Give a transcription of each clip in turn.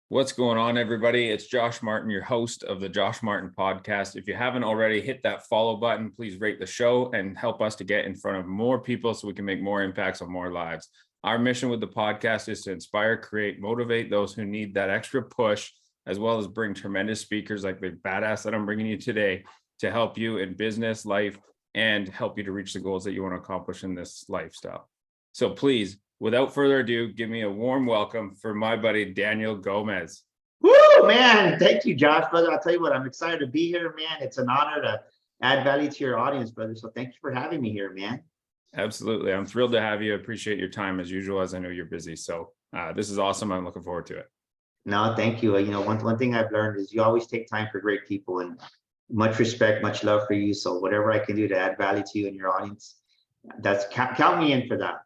What's going on, everybody? It's Josh Martin, your host of the Josh Martin Podcast. If you haven't already, hit that follow button. Please rate the show and help us to get in front of more people so we can make more impacts on more lives. Our mission with the podcast is to inspire, create, motivate those who need that extra push, as well as bring tremendous speakers like the badass that I'm bringing you today to help you in business, life, and help you to reach the goals that you want to accomplish in this lifestyle. So please, without further ado, give me a warm welcome for my buddy, Daniel Gomez. Woo, man. Thank you, Josh, brother. I'll tell you what, I'm excited to be here, man. It's an honor to add value to your audience, brother. So thank you for having me here, man. Absolutely. I'm thrilled to have you. I appreciate your time as usual, as I know you're busy. So this is awesome. I'm looking forward to it. No, thank you. One thing I've learned is you always take time for great people, and much respect, much love for you. So whatever I can do to add value to you and your audience, count me in for that.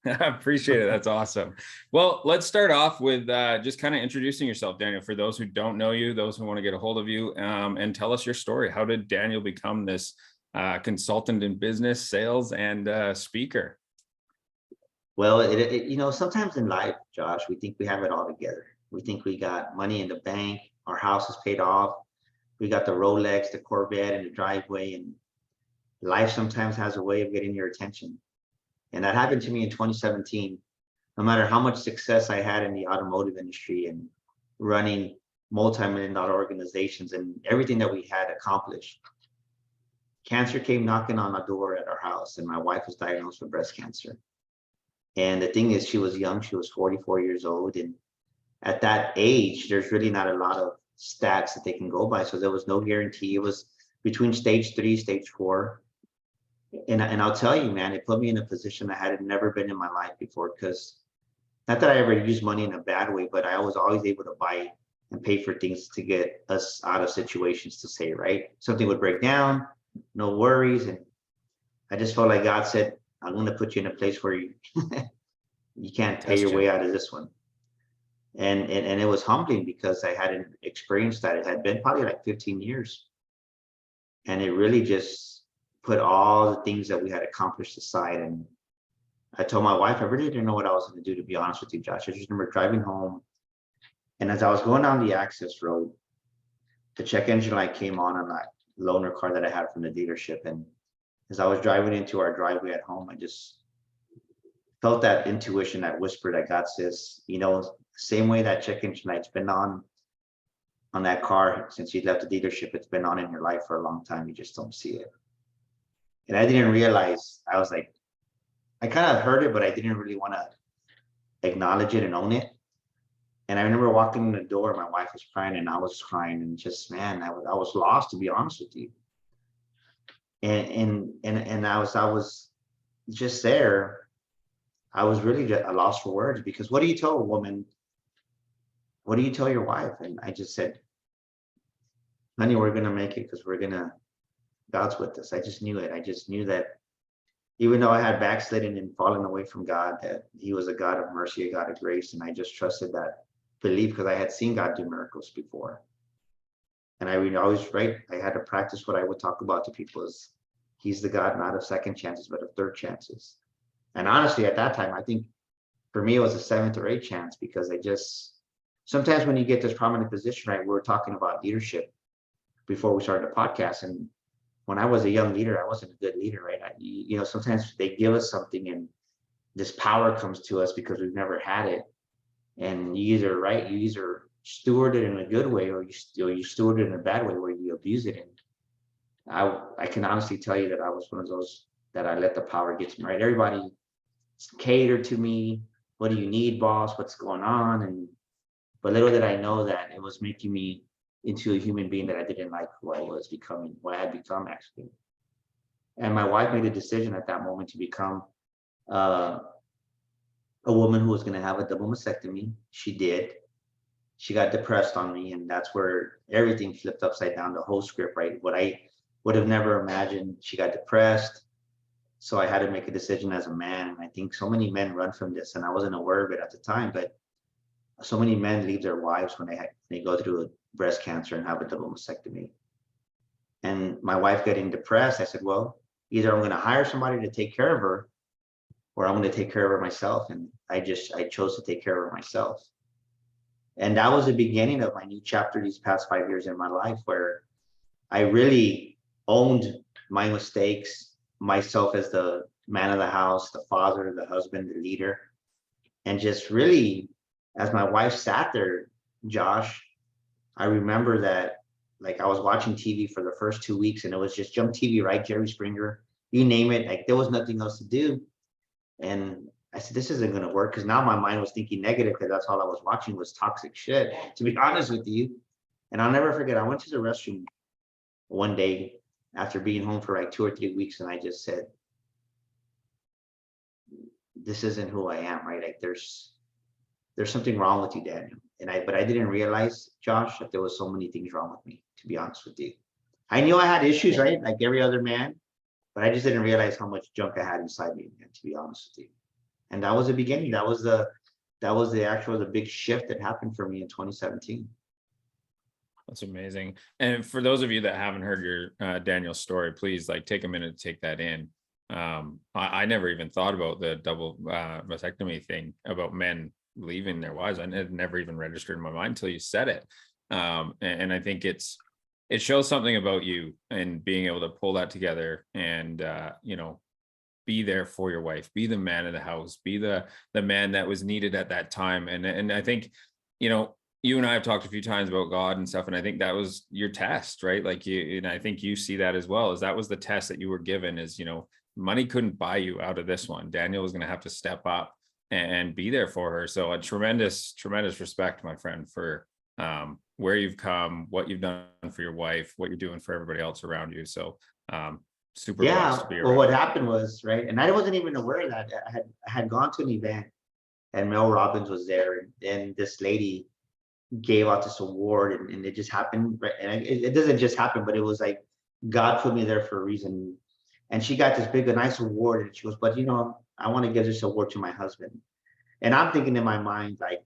I appreciate it. That's awesome. Well, let's start off with just kind of introducing yourself, Daniel, for those who don't know you, those who want to get a hold of you, and tell us your story. How did Daniel become this consultant in business, sales, and speaker? Well, sometimes in life, Josh, we think we have it all together. We think we got money in the bank, our house is paid off, we got the Rolex, the Corvette in the driveway, and life sometimes has a way of getting your attention. And that happened to me in 2017. No matter how much success I had in the automotive industry and running multi-million-dollar organizations and everything that we had accomplished, cancer came knocking on the door at our house, and my wife was diagnosed with breast cancer. And the thing is, she was young, she was 44 years old. And at that age, there's really not a lot of stats that they can go by. So there was no guarantee. It was between stage 3, stage 4. And I'll tell you, man, it put me in a position I had never been in my life before, because not that I ever used money in a bad way, but I was always able to buy and pay for things to get us out of situations, to say, right? Something would break down, no worries. And I just felt like God said, I'm going to put you in a place where you can't pay your way out of this one. And it was humbling because I hadn't experienced that. It had been probably like 15 years. And it really just put all the things that we had accomplished aside. And I told my wife, I really didn't know what I was going to do, to be honest with you, Josh. I just remember driving home. And as I was going down the access road, the check engine light came on that loaner car that I had from the dealership. And as I was driving into our driveway at home, I just felt that intuition, that whisper that God says, same way that check engine light's been on that car since you left the dealership, it's been on in your life for a long time. You just don't see it. And I didn't realize, I was like, I kind of heard it, but I didn't really want to acknowledge it and own it. And I remember walking in the door, my wife was crying and I was crying, and just, man, I was lost, to be honest with you. And I was just there. I was really just a loss for words, because what do you tell a woman? What do you tell your wife? And I just said, honey, we're going to make it, because God's with us. I just knew it. I just knew that even though I had backslidden and fallen away from God, that He was a God of mercy, a God of grace. And I just trusted that belief, because I had seen God do miracles before. And I would always, right, I had to practice what I would talk about to people is He's the God not of second chances, but of third chances. And honestly, at that time, I think for me, it was a 7th or 8th chance, because sometimes when you get this prominent position, right, we were talking about leadership before we started the podcast. And when I was a young leader, I wasn't a good leader, right? Sometimes they give us something and this power comes to us because we've never had it. And you either steward it in a good way, or you steward it in a bad way where you abuse it. And I can honestly tell you that I was one of those that I let the power get to me, right? Everybody catered to me. What do you need, boss? What's going on? But little did I know that it was making me into a human being that I didn't like who I was becoming, what I had become, actually. And my wife made a decision at that moment to become a woman who was going to have a double mastectomy. She did. She got depressed on me, and that's where everything flipped upside down, the whole script, right? What I would have never imagined. She got depressed. So I had to make a decision as a man. And I think so many men run from this, and I wasn't aware of it at the time, but so many men leave their wives when they go through a breast cancer and have a double mastectomy. And my wife getting depressed, I said, well, either I'm going to hire somebody to take care of her, or I'm going to take care of her myself. And I chose to take care of her myself. And that was the beginning of my new chapter these past 5 years in my life, where I really owned my mistakes, myself as the man of the house, the father, the husband, the leader. And just really, as my wife sat there, Josh, I remember that, like, I was watching TV for the first 2 weeks, and it was just Jump TV, right? Jerry Springer, you name it. Like, there was nothing else to do. And I said, this isn't going to work, because now my mind was thinking negative, because that's all I was watching was toxic shit, to be honest with you. And I'll never forget, I went to the restroom one day after being home for like 2 or 3 weeks, and I just said, this isn't who I am, right? Like, there's something wrong with you, Daniel. But I didn't realize, Josh, that there was so many things wrong with me, to be honest with you. I knew I had issues, right? Like every other man, but I just didn't realize how much junk I had inside me, man, to be honest with you. And that was the beginning. That was the big shift that happened for me in 2017. That's amazing. And for those of you that haven't heard your Daniel's story, please like take a minute to take that in. I never even thought about the double mastectomy thing, about men leaving their wives. I had never even registered in my mind until you said it. And I think it shows something about you and being able to pull that together and be there for your wife, be the man of the house, be the man that was needed at that time. And I think, you and I have talked a few times about God and stuff, and I think that was your test, right? Like and I think you see that as well, as that was the test that you were given, is, money couldn't buy you out of this one. Daniel was going to have to step up and be there for her. So a tremendous respect, my friend, for where you've come, what you've done for your wife, what you're doing for everybody else around you. So super blessed to be around. Well, what happened was, right, and I wasn't even aware of that. I had gone to an event, and Mel Robbins was there, and this lady gave out this award, and it just happened, right? And it doesn't just happen, but it was like God put me there for a reason. And she got this big, a nice award, and she goes, but I want to give this award to my husband. And I'm thinking in my mind, like,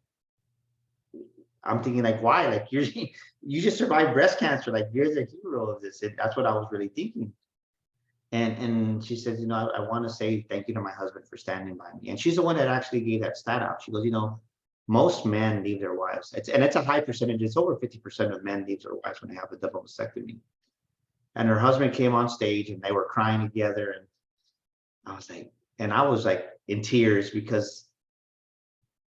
why? Like, you just survived breast cancer. Like, you're the hero of this. And that's what I was really thinking. And she says, I want to say thank you to my husband for standing by me. And she's the one that actually gave that stat out. She goes, most men leave their wives. It's a high percentage. It's over 50% of men leave their wives when they have a double mastectomy. And her husband came on stage, and they were crying together. And I was like in tears, because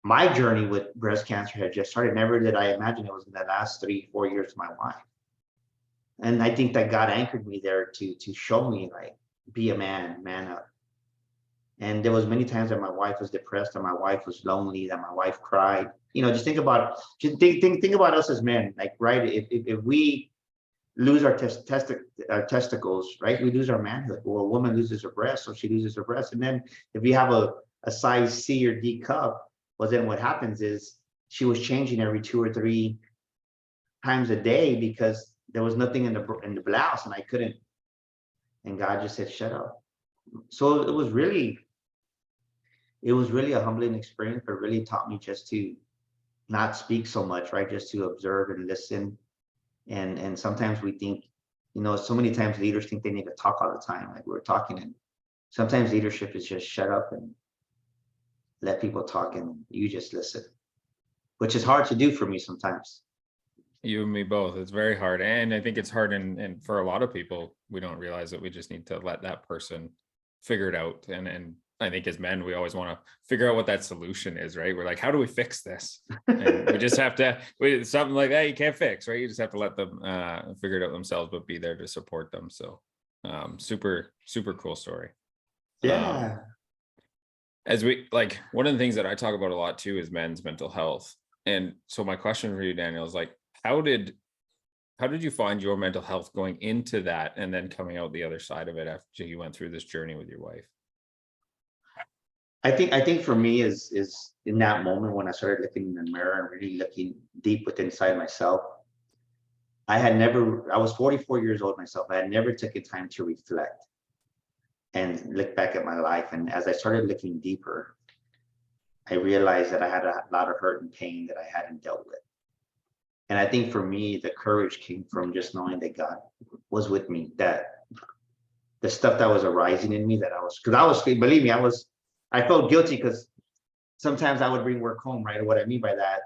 my journey with breast cancer had just started. Never did I imagine it was in the last 3-4 years of my life. And I think that God anchored me there to show me, like, be a man up. And there was many times that my wife was depressed, and my wife was lonely, that my wife cried. Just think about us as men, like, right? If we lose our testicles, right, we lose our manhood. Or a woman loses her breast, so she loses her breast. And then if you have a size C or D cup, well, then what happens is she was changing every 2 or 3 times a day, because there was nothing in the blouse, and I couldn't. And God just said, shut up. So it was really a humbling experience, but really taught me just to not speak so much, right? Just to observe and listen. And sometimes we think, so many times leaders think they need to talk all the time, like we're talking. And sometimes leadership is just shut up and let people talk, and you just listen, which is hard to do for me sometimes. You and me both. It's very hard. And I think it's hard. And for a lot of people, we don't realize that we just need to let that person figure it out. And I think as men, we always want to figure out what that solution is, right? We're like, how do we fix this? And we just have to, something like that you can't fix, right? You just have to let them figure it out themselves, but be there to support them. So super, super cool story. Yeah. As we, like, one of the things that I talk about a lot too is men's mental health. And so my question for you, Daniel, is like, how did you find your mental health going into that, and then coming out the other side of it after you went through this journey with your wife? I think for me is in that moment when I started looking in the mirror and really looking deep within inside myself. I was 44 years old myself. I had never taken time to reflect and look back at my life. And as I started looking deeper, I realized that I had a lot of hurt and pain that I hadn't dealt with. And I think for me, the courage came from just knowing that God was with me, that the stuff that was arising in me, believe me, I felt guilty, because sometimes I would bring work home, right? And what I mean by that,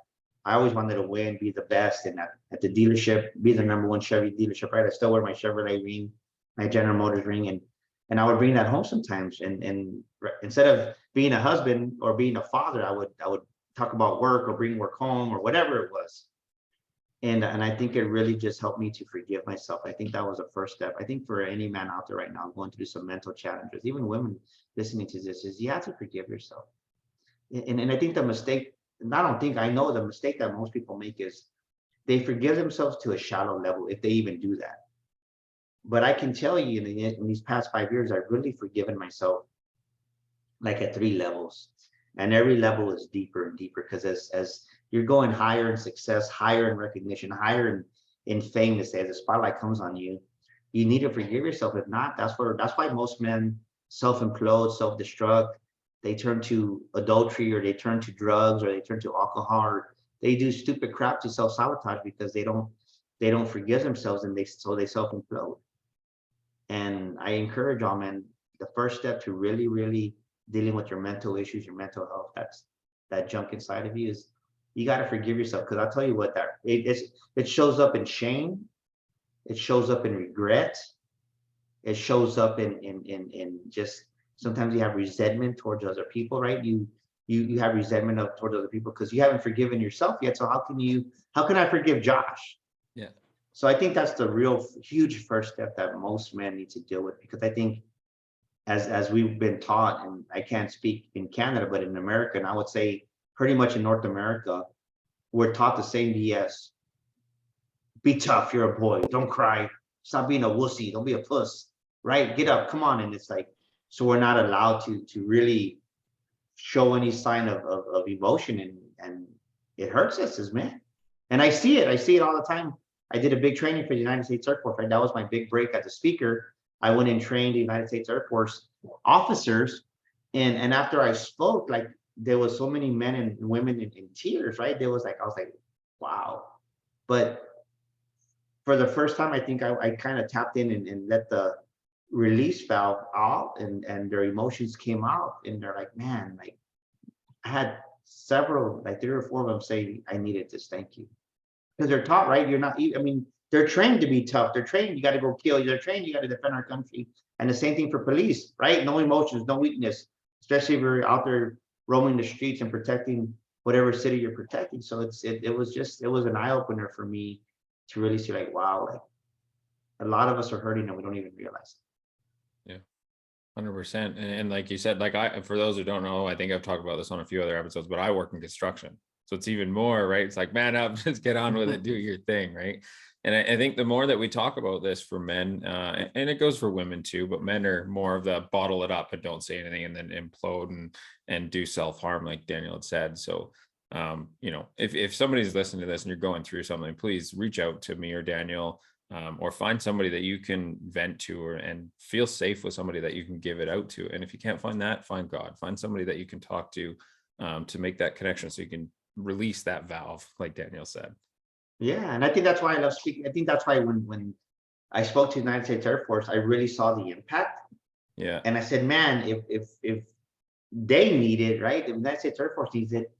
I always wanted to win, be the best, and at the dealership, be the #1 Chevy dealership, right? I still wear my Chevrolet ring, my General Motors ring, and I would bring that home sometimes. And instead of being a husband or being a father, I would talk about work or bring work home or whatever it was. And I think it really just helped me to forgive myself. I think that was the first step. I think for any man out there right now going through some mental challenges, even women listening to this, is you have to forgive yourself. And I think the mistake, and I don't think, I know the mistake that most people make is they forgive themselves to a shallow level, if they even do that. But I can tell you in these past 5 years, I've really forgiven myself like at 3 levels. And every level is deeper and deeper because as you're going higher in success, higher in recognition, higher in fame, to say, as the spotlight comes on you, you need to forgive yourself. If not, that's why most men self-implode, self-destruct. They turn to adultery, or they turn to drugs, or they turn to alcohol, or they do stupid crap to self-sabotage because they don't forgive themselves, and they self-implode. And I encourage all men, the first step to really, really dealing with your mental issues, your mental health, that's that junk inside of you, is you got to forgive yourself. Because I'll tell you what, it shows up in shame, it shows up in regret, it shows up in just sometimes you have resentment towards other people, right? You have resentment towards other people because you haven't forgiven yourself yet. So how can I forgive Josh? Yeah. So I think that's the real huge first step that most men need to deal with, because I think as we've been taught, and I can't speak in Canada, but in America, and I would say pretty much in North America, we're taught the same BS. Be tough, you're a boy, don't cry, stop being a wussy, don't be a puss, right? Get up, come on. And it's like, so we're not allowed to really show any sign of emotion, and it hurts us as men. And I see it all the time. I did a big training for the United States Air Force, right? That was my big break as a speaker. I went and trained the United States Air Force officers. And after I spoke, like, there was so many men and women in tears, right? There was like, I was like, wow. But for the first time, I think I kind of tapped in and let the release valve out, and their emotions came out, and they're like, man, like, I had several, like 3 or 4 of them say, I needed this, thank you. Because they're taught, right? You're not, I mean, they're trained to be tough. They're trained, you got to go kill. They're trained, you got to defend our country. And the same thing for police, right? No emotions, no weakness, especially if you're out there roaming the streets and protecting whatever city you're protecting. So it was an eye opener for me to really see, like, wow, like, a lot of us are hurting and we don't even realize Yeah. 100%. And like you said, like, for those who don't know, I think I've talked about this on a few other episodes, but I work in construction. So it's even more, right? It's like, man up, just get on with it, do your thing, right? And I think the more that we talk about this for men, and it goes for women too, but men are more of the bottle it up and don't say anything and then implode and do self-harm, like Daniel had said. So, if somebody's listening to this and you're going through something, please reach out to me or Daniel, or find somebody that you can vent to, and feel safe with somebody that you can give it out to. And if you can't find that, find God, find somebody that you can talk to make that connection so you can release that valve, like Daniel said. Yeah, and I think that's why I love speaking. I think that's why when I spoke to the United States Air Force, I really saw the impact. Yeah. And I said, man, if they need it, right? The United States Air Force needs it,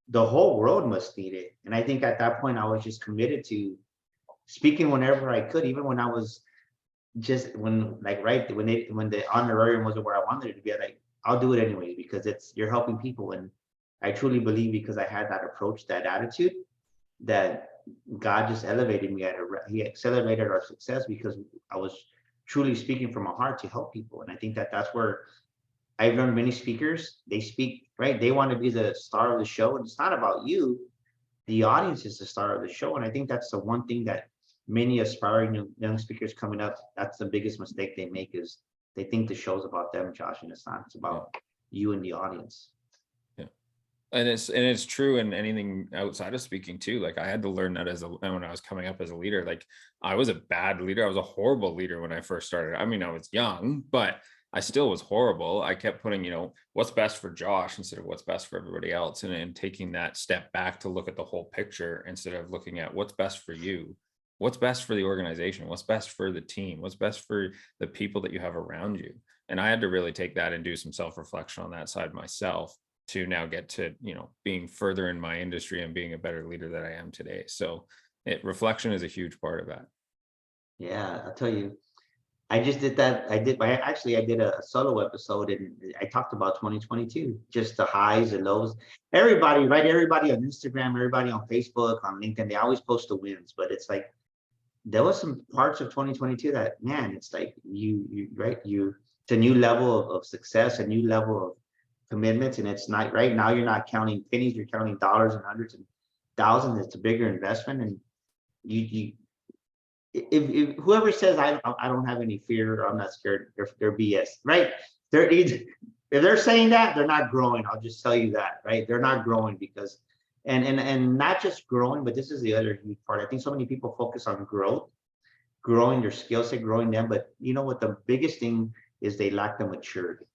the whole world must need it. And I think at that point I was just committed to speaking whenever I could, even when I was just when like right when the honorarium wasn't where I wanted it to be, like, I'll do it anyway because you're helping people. And I truly believe, because I had that approach, that attitude, that God just elevated me he accelerated our success because I was truly speaking from my heart to help people. And I think that's where I've learned many speakers, they speak, right? They want to be the star of the show, and it's not about you. The audience is the star of the show. And I think that's the one thing that many aspiring young speakers coming up, that's the biggest mistake they make, is they think the show's about them, Josh, and it's not. It's about you and the audience. Yeah. And it's true in anything outside of speaking too. Like, I had to learn that when I was coming up as a leader. Like, I was a bad leader. I was a horrible leader when I first started. I mean, I was young, but I still was horrible. I kept putting, what's best for Josh instead of what's best for everybody else. And taking that step back to look at the whole picture instead of looking at what's best for you, what's best for the organization, what's best for the team, what's best for the people that you have around you. And I had to really take that and do some self-reflection on that side myself. to now get to, being further in my industry and being a better leader that I am today. So reflection is a huge part of that. Yeah, I'll tell you. I just did that. I did a solo episode and I talked about 2022, just the highs and lows. Everybody, right? Everybody on Instagram, everybody on Facebook, on LinkedIn, they always post the wins, but it's like there was some parts of 2022 that, man, it's like it's a new level of success, a new level of commitments, and it's not right now. You're not counting pennies, you're counting dollars and hundreds and thousands. It's a bigger investment, and you if whoever says I don't have any fear or I'm not scared, they're BS, right? They're either, if they're saying that, they're not growing. I'll just tell you that, right? They're not growing because and not just growing, but this is the other huge part. I think so many people focus on growth, growing their skill set, growing them, but you know what? The biggest thing is they lack the maturity.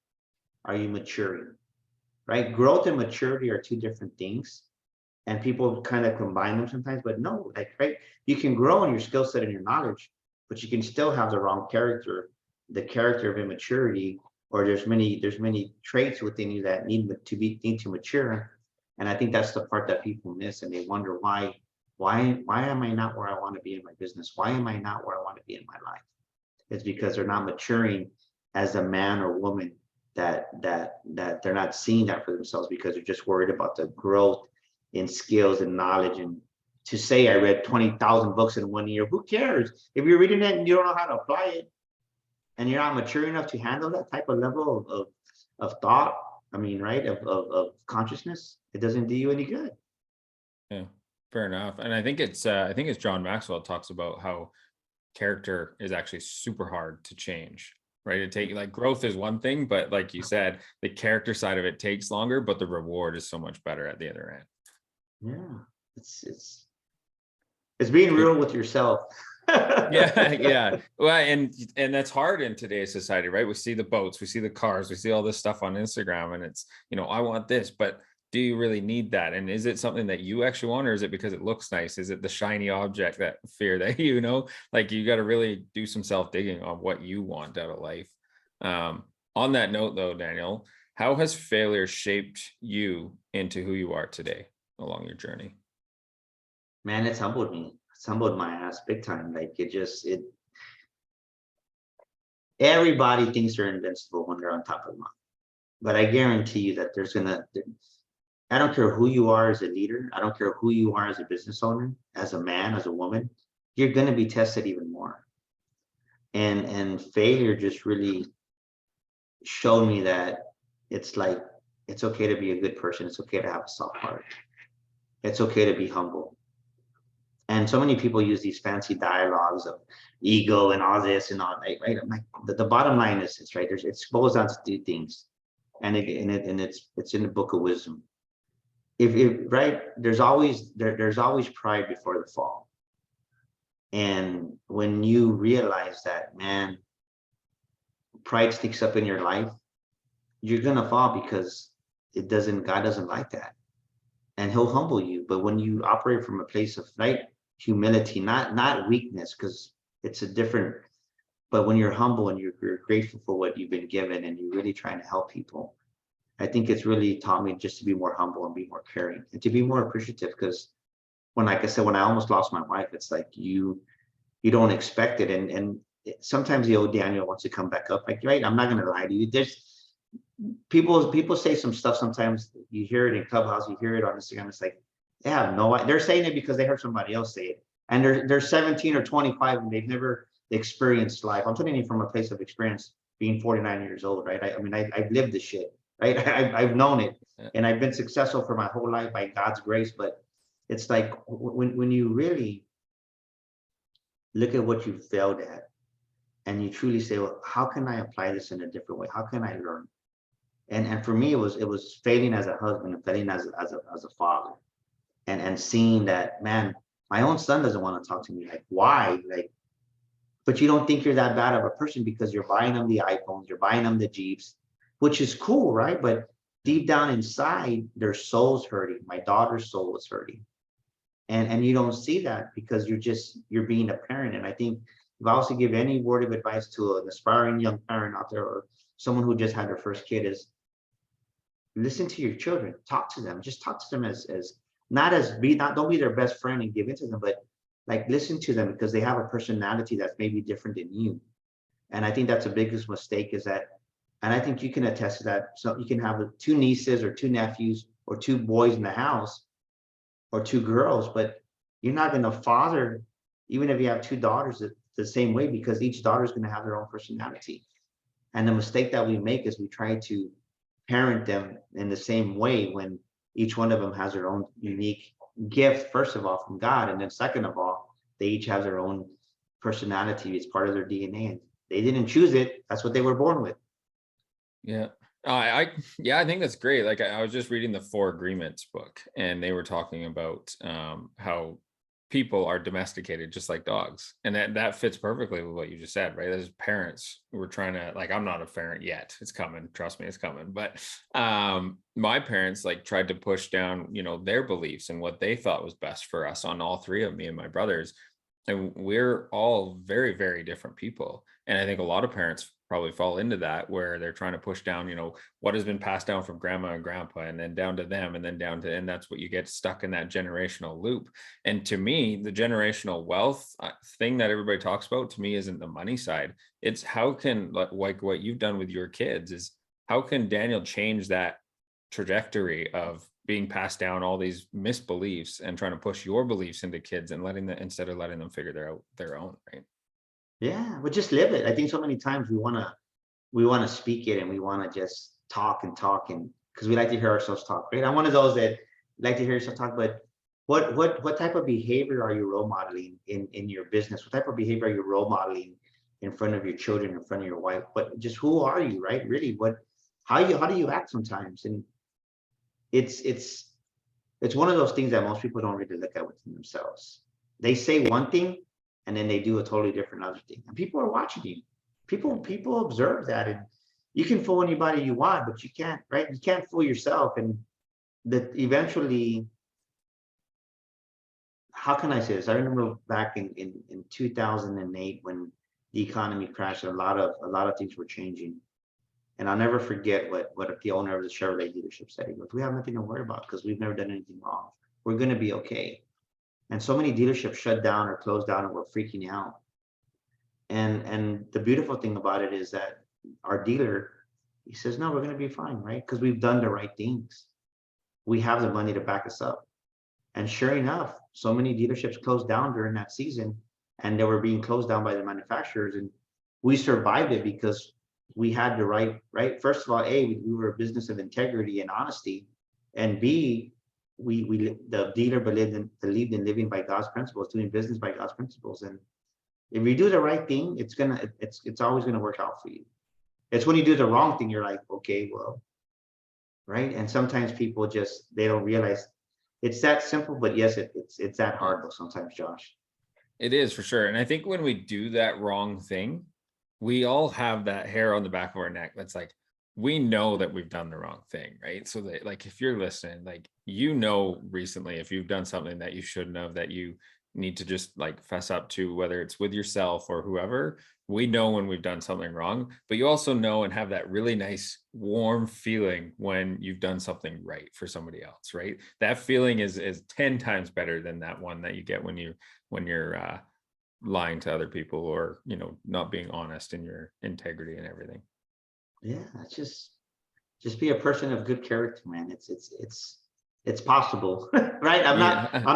Are you maturing? Right? Growth and maturity are two different things, and people kind of combine them sometimes, but no, like, right, you can grow in your skill set and your knowledge, but you can still have the wrong character, the character of immaturity, or there's many traits within you that need to mature. And I think that's the part that people miss, and they wonder why am I not where I want to be in my business? Why am I not where I want to be in my life? It's because they're not maturing as a man or woman, that they're not seeing that for themselves, because they're just worried about the growth in skills and knowledge. And to say I read 20,000 books in 1 year, who cares? If you're reading it and you don't know how to apply it, and you're not mature enough to handle that type of level of thought, I mean, right, of consciousness, it doesn't do you any good. Yeah, fair enough. And I think it's John Maxwell talks about how character is actually super hard to change, right? It take like growth is one thing, but like you said, the character side of it takes longer, but the reward is so much better at the other end. Yeah, it's being real with yourself. Yeah. Well, and that's hard in today's society, right? We see the boats, we see the cars, we see all this stuff on Instagram, and it's, I want this, but do you really need that? And is it something that you actually want, or is it because it looks nice? Is it the shiny object, that fear that, like you got to really do some self digging on what you want out of life. On that note though, Daniel, how has failure shaped you into who you are today along your journey? Man, it's humbled me. It's humbled my ass big time. Like everybody thinks they're invincible when they're on top of the mountain. But I guarantee you that I don't care who you are as a leader. I don't care who you are as a business owner, as a man, as a woman, you're going to be tested even more. And failure just really showed me that it's like, it's okay to be a good person. It's okay to have a soft heart. It's okay to be humble. And so many people use these fancy dialogues of ego and all this and all that, right? I'm like, the bottom line is this, right? It boils down to two things. And it's in the book of wisdom. If right, there's always pride before the fall. And when you realize that, man, pride sticks up in your life, you're gonna fall, because God doesn't like that. And he'll humble you. But when you operate from a place of, right, humility, not weakness, because it's a different, but when you're humble and you're grateful for what you've been given and you're really trying to help people, I think it's really taught me just to be more humble and be more caring and to be more appreciative. Because like I said, when I almost lost my wife, it's like you don't expect it. And sometimes the old Daniel wants to come back up. Like, right, I'm not gonna lie to you. There's people say some stuff sometimes. You hear it in Clubhouse, you hear it on Instagram. It's like they have no idea. They're saying it because they heard somebody else say it. And they're 17 or 25 and they've never experienced life. I'm telling you from a place of experience, being 49 years old, right? I mean, I've lived this shit. Right? I've known it, and I've been successful for my whole life by God's grace. But it's like when you really look at what you failed at, and you truly say, well, how can I apply this in a different way? How can I learn? And for me, it was failing as a husband and failing as a father, and seeing that, man, my own son doesn't want to talk to me. Like, why? Like, but you don't think you're that bad of a person because you're buying them the iPhones, you're buying them the Jeeps, which is cool, right? But deep down inside, their soul's hurting. My daughter's soul is hurting. And you don't see that because you're being a parent. And I think if I was to give any word of advice to an aspiring young parent out there, or someone who just had their first kid, is listen to your children, talk to them, just talk to them as not as be not don't be their best friend and give in to them, but like listen to them because they have a personality that's maybe different than you. And I think that's the biggest mistake is that, and I think you can attest to that. So you can have two nieces or two nephews or two boys in the house or two girls, but you're not going to father, even if you have two daughters, the same way because each daughter is going to have their own personality. And the mistake that we make is we try to parent them in the same way when each one of them has their own unique gift, first of all, from God. And then second of all, they each have their own personality. It's part of their DNA. And they didn't choose it. That's what they were born with. Yeah. I think that's great. Like I was just reading the Four Agreements book, and they were talking about how people are domesticated just like dogs, and that fits perfectly with what you just said, right? As parents, we're trying to, like, I'm not a parent yet. It's coming. Trust me, it's coming. But my parents like tried to push down, their beliefs and what they thought was best for us on all three of me and my brothers. And we're all very, very different people. And I think a lot of parents probably fall into that where they're trying to push down, what has been passed down from grandma and grandpa and then down to them and then down to, and that's what you get stuck in that generational loop. And to me, the generational wealth thing that everybody talks about to me isn't the money side. It's how can, like what you've done with your kids is how can Daniel change that trajectory of being passed down all these misbeliefs and trying to push your beliefs into kids and instead of letting them figure their own, right? Yeah, but just live it. I think so many times we wanna speak it and we wanna just talk and because we like to hear ourselves talk, right? I'm one of those that like to hear yourself talk, but what type of behavior are you role modeling in your business? What type of behavior are you role modeling in front of your children, in front of your wife? But just who are you, right? Really, how do you act sometimes? And it's it's it's one of those things that most people don't really look at within themselves. They say one thing and then they do a totally different other thing. And people are watching you. People observe that. And you can fool anybody you want, but you can't, right? You can't fool yourself. And that eventually, how can I say this? I remember back in 2008 when the economy crashed, a lot of things were changing. And I'll never forget what the owner of the Chevrolet dealership said. He goes, "We have nothing to worry about because we've never done anything wrong. We're going to be okay." And so many dealerships shut down or closed down and we're freaking out. And the beautiful thing about it is that our dealer, he says, "No, we're going to be fine, right? Because we've done the right things. We have the money to back us up." And sure enough, so many dealerships closed down during that season, and they were being closed down by the manufacturers. And we survived it because we had the right. First of all, we were a business of integrity and honesty, and B, the dealer believed in living by God's principles, doing business by God's principles. And if you do the right thing, it's always gonna work out for you. It's when you do the wrong thing, you're like, okay, well, right? And sometimes people they don't realize it's that simple, but yes, it's that hard though sometimes, Josh. It is for sure. And I think when we do that wrong thing, we all have that hair on the back of our neck that's like, we know that we've done the wrong thing, right? So that, like, if you're listening, like, recently, if you've done something that you shouldn't have, that you need to just like fess up to, whether it's with yourself or whoever, we know when we've done something wrong, but you also know and have that really nice warm feeling when you've done something right for somebody else, right? That feeling is 10 times better than that one that you get when you're lying to other people or not being honest in your integrity and everything. Yeah, it's just be a person of good character, man. It's possible, right? I'm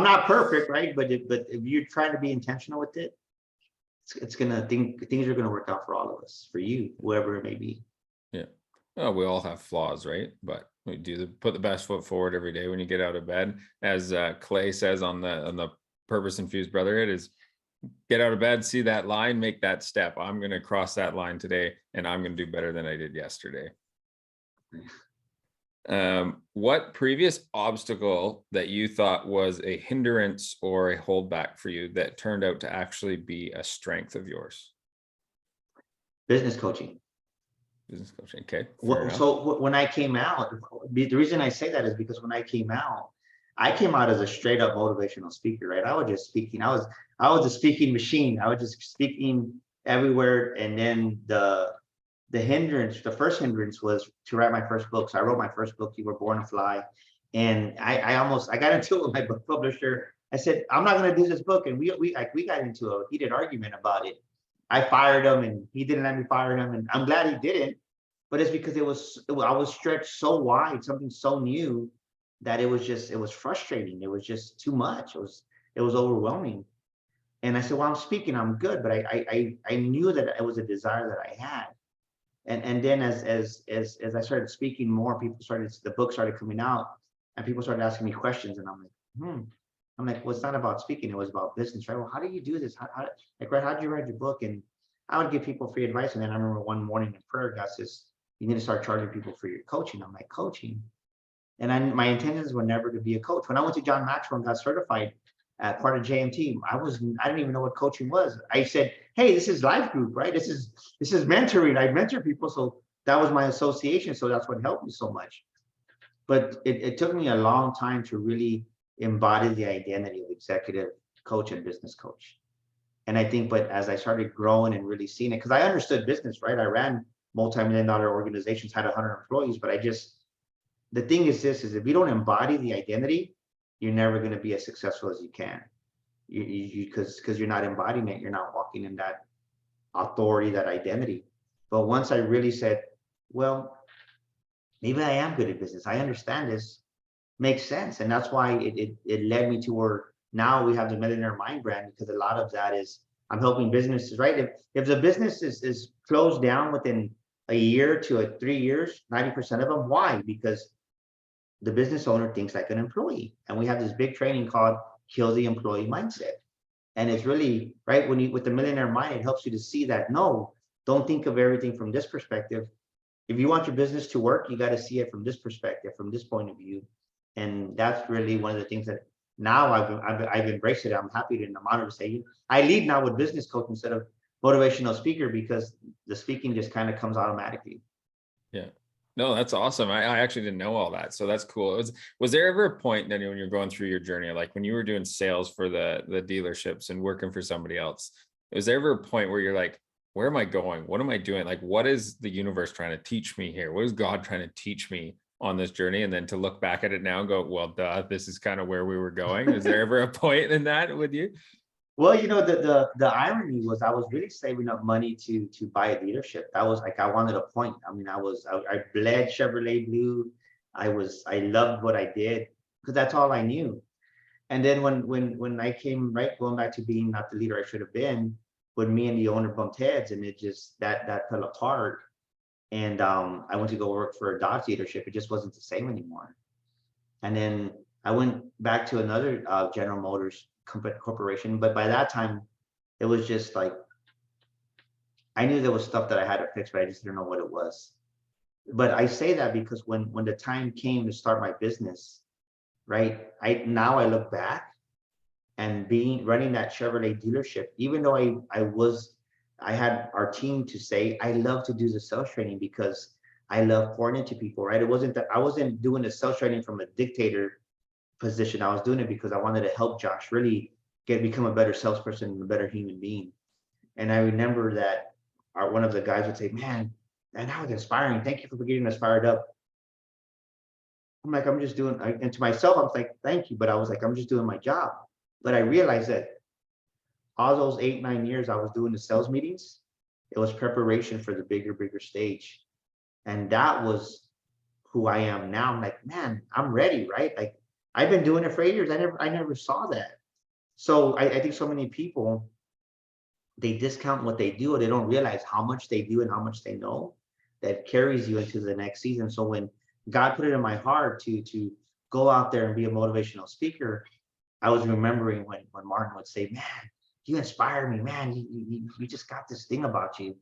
not perfect, right? But if you're trying to be intentional with it, it's gonna things are gonna work out for all of us, for you, whoever it may be. Yeah. Well, we all have flaws, right? But we put the best foot forward every day when you get out of bed. As Clay says on the Purpose Infused Brotherhood, is get out of bed, see that line, make that step. I'm going to cross that line today, and I'm going to do better than I did yesterday. What previous obstacle that you thought was a hindrance or a holdback for you that turned out to actually be a strength of yours? Business coaching. Business coaching. Okay. So when I came out, the reason I say that is because when I came out as a straight up motivational speaker, right? I was just speaking. I was a speaking machine. I was just speaking everywhere. And then the first hindrance was to write my first book. So I wrote my first book, You Were Born to Fly. And I got into it with my book publisher. I said, I'm not going to do this book. And we got into a heated argument about it. I fired him and he didn't let me fire him. And I'm glad he didn't, but it's because I was stretched so wide, something so new, that it was frustrating. It was just too much. It was overwhelming. And I said, well, I'm speaking, I'm good. But I knew that it was a desire that I had. And then as I started speaking more, the book started coming out and people started asking me questions. And I'm like, I'm like, well, it's not about speaking, it was about business, right? Well, how do you do this? Right, how did you write your book? And I would give people free advice. And then I remember one morning in prayer, God says, you need to start charging people for your coaching. I'm like, coaching? And my intentions were never to be a coach. When I went to John Maxwell and got certified at part of JMT, I didn't even know what coaching was. I said, hey, this is life group, right? This is mentoring. I mentor people. So that was my association. So that's what helped me so much. But it took me a long time to really embody the identity of executive coach and business coach. And I think, but as I started growing and really seeing it, because I understood business, right? I ran multi-million-dollar organizations, had 100 employees, but the thing is this, is if you don't embody the identity, you're never going to be as successful as you can. Because you're not embodying it, you're not walking in that authority, that identity. But once I really said, well, maybe I am good at business, I understand this, makes sense. And that's why it led me to where now we have the Millionaire Mind brand, because a lot of that is I'm helping businesses, right? If the business is closed down within a year to 3 years, 90% of them, why? Because the business owner thinks like an employee. And we have this big training called Kill the Employee Mindset. And it's really, right, with the Millionaire Mind, it helps you to see that, no, don't think of everything from this perspective. If you want your business to work, you got to see it from this perspective, from this point of view. And that's really one of the things that now I've embraced it. I'm happy and I'm honored to say I lead now with business coach instead of motivational speaker, because the speaking just kind of comes automatically. Yeah. No, that's awesome. I actually didn't know all that. So that's cool. Was there ever a point, Daniel, when you're going through your journey, like when you were doing sales for the dealerships and working for somebody else, was there ever a point where you're like, where am I going? What am I doing? Like, what is the universe trying to teach me here? What is God trying to teach me on this journey? And then to look back at it now and go, well, duh, this is kind of where we were going. Is there ever a point in that with you? Well, the irony was I was really saving up money to buy a dealership. That was like, I wanted a point. I mean, I bled Chevrolet Blue. I loved what I did because that's all I knew. And then when I came, right, going back to being not the leader I should have been, when me and the owner bumped heads, and it just that fell apart. And I went to go work for a Dodge dealership. It just wasn't the same anymore. And then I went back to another General Motors corporation, but by that time it was just like I knew there was stuff that I had to fix, but I just didn't know what it was. But I say that because when the time came to start my business, right, I look back and running that Chevrolet dealership, even though I had our team to say I love to do the sales training because I love pouring into people, right? It wasn't that I wasn't doing the sales training from a dictator position. I was doing it because I wanted to help Josh really become a better salesperson and a better human being. And I remember that one of the guys would say, man, that was inspiring. Thank you for getting us fired up. I'm like, I'm just doing, and to myself, I was like, thank you. But I was like, I'm just doing my job. But I realized that all those 8-9 years I was doing the sales meetings, it was preparation for the bigger stage. And that was who I am now. I'm like, man, I'm ready, right? Like, I've been doing it for 8 years. I never saw that. So I think so many people, they discount what they do, or they don't realize how much they do and how much they know that carries you into the next season. So when God put it in my heart to go out there and be a motivational speaker, I was remembering when Martin would say, man, you inspire me, man, you just got this thing about you.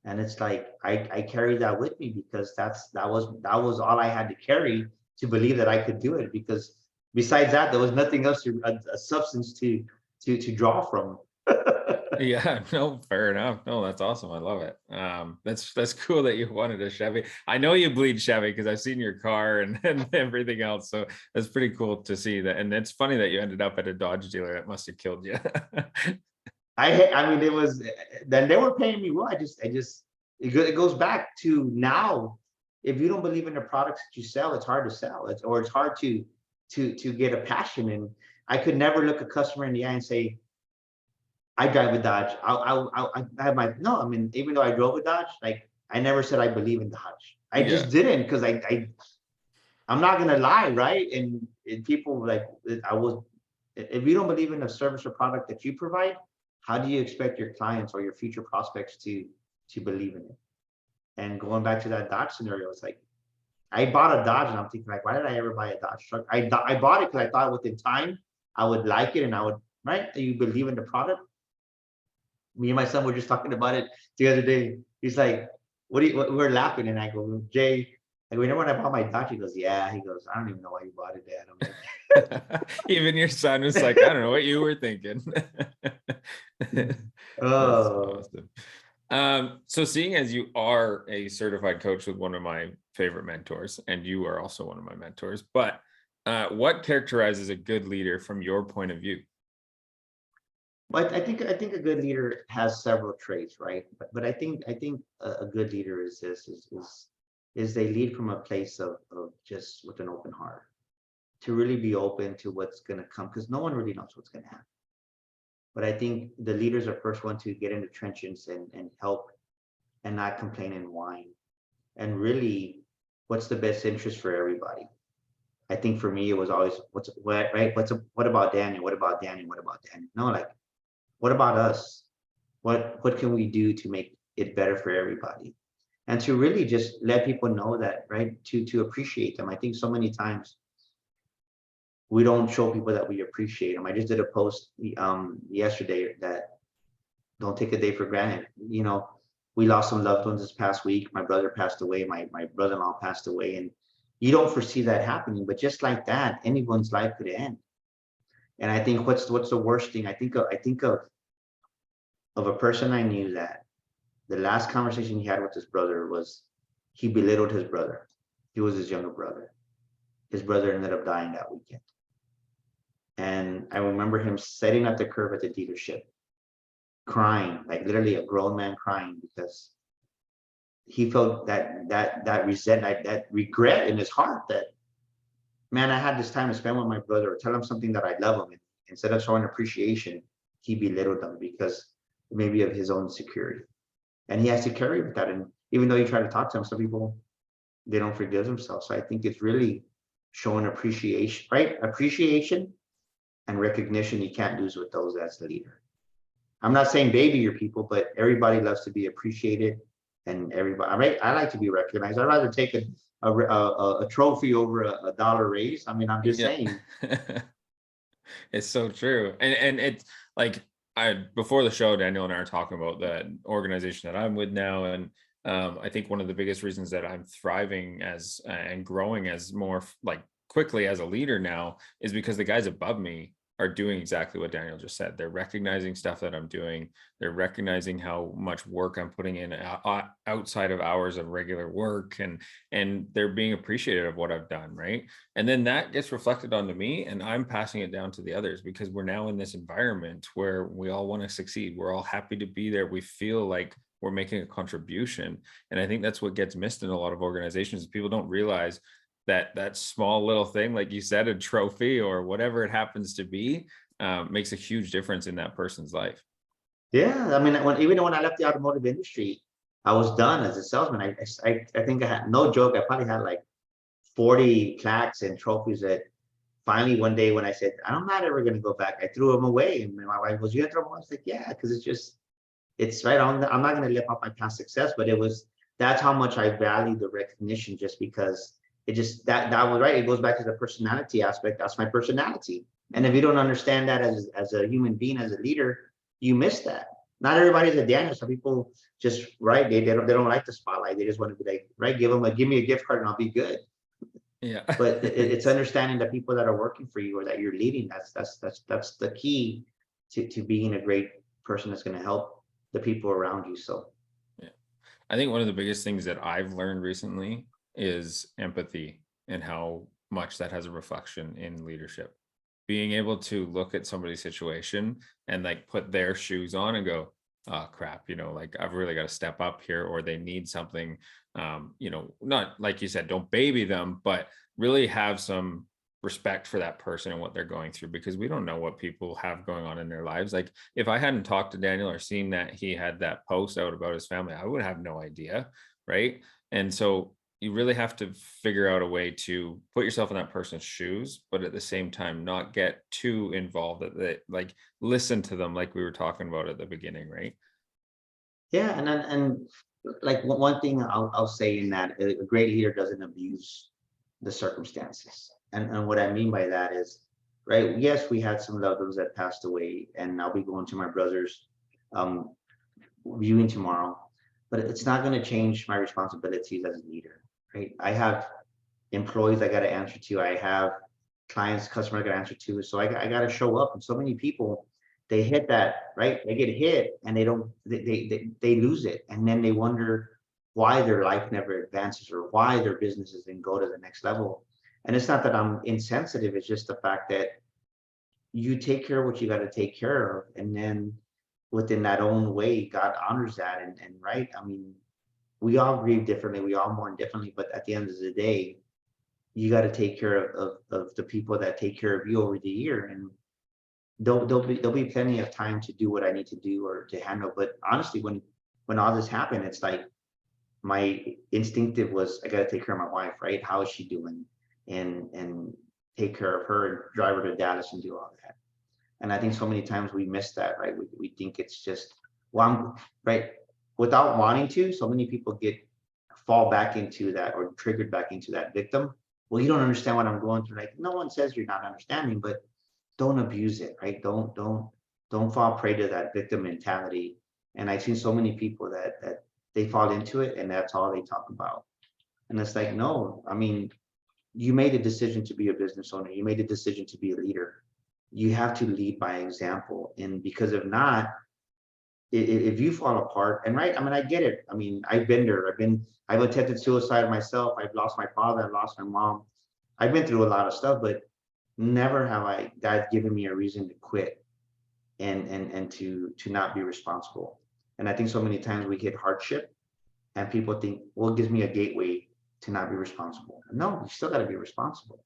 And it's like, I carried that with me because that was all I had to carry to believe that I could do it, because besides that, there was nothing else, a substance to draw from. Yeah, no, fair enough. No, that's awesome. I love it. That's cool that you wanted a Chevy. I know you bleed Chevy because I've seen your car and everything else. So that's pretty cool to see that. And it's funny that you ended up at a Dodge dealer. It must have killed you. I mean, it was, then they were paying me well. I just it goes back to now. If you don't believe in the products that you sell, it's hard to sell. It's hard to get a passion. And I could never look a customer in the eye and say, I drive a Dodge. I have my no. I mean, even though I drove a Dodge, like I never said I believe in Dodge. I Yeah. just didn't because I'm not gonna lie, right? And people like I was. If you don't believe in the service or product that you provide, how do you expect your clients or your future prospects to believe in it? And going back to that Dodge scenario, it's like I bought a Dodge and I'm thinking like, why did I ever buy a Dodge truck? I bought it because I thought within time I would like it and I would, right? You believe in the product. Me and my son were just talking about it the other day. He's like, we're laughing and I go, Jay, like, remember when I bought my Dodge? He goes, yeah. He goes, I don't even know why you bought it, Dad. I'm like, Even your son was like, I don't know what you were thinking. That's oh, awesome. So seeing as you are a certified coach with one of my favorite mentors, and you are also one of my mentors, but what characterizes a good leader from your point of view? but I think a good leader has several traits, right? But I think a good leader is this is they lead from a place of just with an open heart to really be open to what's going to come because no one really knows what's going to happen. But I think the leaders are first one to get in the trenches and help and not complain and whine and really what's the best interest for everybody. I think for me it was always what's what right what about Daniel, what about Daniel, what about Daniel, no, like what about us, what can we do to make it better for everybody and to really just let people know that, right, to appreciate them. I think so many times we don't show people that we appreciate them. I just did a post yesterday that don't take a day for granted. We lost some loved ones this past week. My brother passed away. My brother-in-law passed away, and you don't foresee that happening. But just like that, anyone's life could end. And I think what's the worst thing? I think of a person I knew that the last conversation he had with his brother was he belittled his brother. He was his younger brother. His brother ended up dying that weekend. And I remember him sitting at the curb at the dealership, crying, like literally a grown man crying because he felt that resentment, that regret in his heart that, man, I had this time to spend with my brother, or tell him something that I love him. And instead of showing appreciation, he belittled them because maybe of his own security. And he has to carry with that. And even though you try to talk to him, some people, they don't forgive themselves. So I think it's really showing appreciation, right? Appreciation and recognition. You can't lose with those as the leader. I'm not saying baby your people, but everybody loves to be appreciated, and everybody. I like to be recognized. I'd rather take a trophy over a dollar raise. I mean, I'm just Yeah. saying. It's so true. And it's like before the show, Daniel and I are talking about the organization that I'm with now. And I think one of the biggest reasons that I'm thriving as and growing as more like quickly as a leader now is because the guys above me are doing exactly what Daniel just said. They're recognizing stuff that I'm doing. They're recognizing how much work I'm putting in outside of hours of regular work, and they're being appreciative of what I've done, right? And then that gets reflected onto me, and I'm passing it down to the others because we're now in this environment where we all want to succeed. We're all happy to be there. We feel like we're making a contribution. And I think that's what gets missed in a lot of organizations. People don't realize that small little thing, like you said, a trophy or whatever it happens to be, makes a huge difference in that person's life. Yeah, I mean, even when I left the automotive industry, I was done as a salesman. I think I had, no joke, I probably had like 40 plaques and trophies that finally one day when I said, I'm not ever going to go back, I threw them away. And my wife goes, you gonna throw them away? I was like, yeah, because it's right on. I'm not going to live off my past success, but that's how much I value the recognition, just because it just, that was right. It goes back to the personality aspect. That's my personality. And if you don't understand that as a human being, as a leader, you miss that. Not everybody's a Daniel. Some people just, right, they don't like the spotlight. They just want to be like, right, give me a gift card and I'll be good. Yeah. But it's understanding the people that are working for you or that you're leading. That's the key to being a great person that's going to help the people around you. So Yeah. I think one of the biggest things that I've learned recently is empathy and how much that has a reflection in leadership. Being able to look at somebody's situation and like put their shoes on and go, oh crap, like I've really got to step up here, or they need something. Not like you said, don't baby them, but really have some respect for that person and what they're going through, because we don't know what people have going on in their lives. Like if I hadn't talked to Daniel or seen that he had that post out about his family, I would have no idea, right? And so you really have to figure out a way to put yourself in that person's shoes, but at the same time not get too involved, that they like listen to them, like we were talking about at the beginning, right? Yeah, and like one thing I'll say in that, a great leader doesn't abuse the circumstances. And what I mean by that is, right, yes, we had some loved ones that passed away, and I'll be going to my brother's um viewing tomorrow, but it's not going to change my responsibilities as a leader, right? I have employees I got to answer to. I have clients, customers I got to answer to. So I got to show up. And so many people, they hit that, right? They get hit and they don't, they lose it. And then they wonder why their life never advances or why their businesses didn't go to the next level. And it's not that I'm insensitive. It's just the fact that you take care of what you got to take care of. And then within that own way, God honors that. And right. I mean, we all grieve differently. We all mourn differently. But at the end of the day, you got to take care of the people that take care of you over the year, and there'll be plenty of time to do what I need to do or to handle. But honestly, when all this happened, it's like my instinctive was I got to take care of my wife, right? How is she doing? And take care of her and drive her to Dallas and do all that. And I think so many times we miss that, right? We think it's just, well, I'm right, without wanting to. So many people fall back into that or triggered back into that victim. Well, you don't understand what I'm going through. Like no one says you're not understanding, but don't abuse it, right? Don't fall prey to that victim mentality. And I've seen so many people that they fall into it and that's all they talk about. And it's like, no, I mean, you made a decision to be a business owner. You made a decision to be a leader. You have to lead by example. And because if not, if you fall apart, and right, I mean, I get it. I mean, I've been there. I've attempted suicide myself. I've lost my father. I've lost my mom. I've been through a lot of stuff, but never have God given me a reason to quit and to not be responsible. And I think so many times we hit hardship and people think, well, it gives me a gateway to not be responsible. No, you still got to be responsible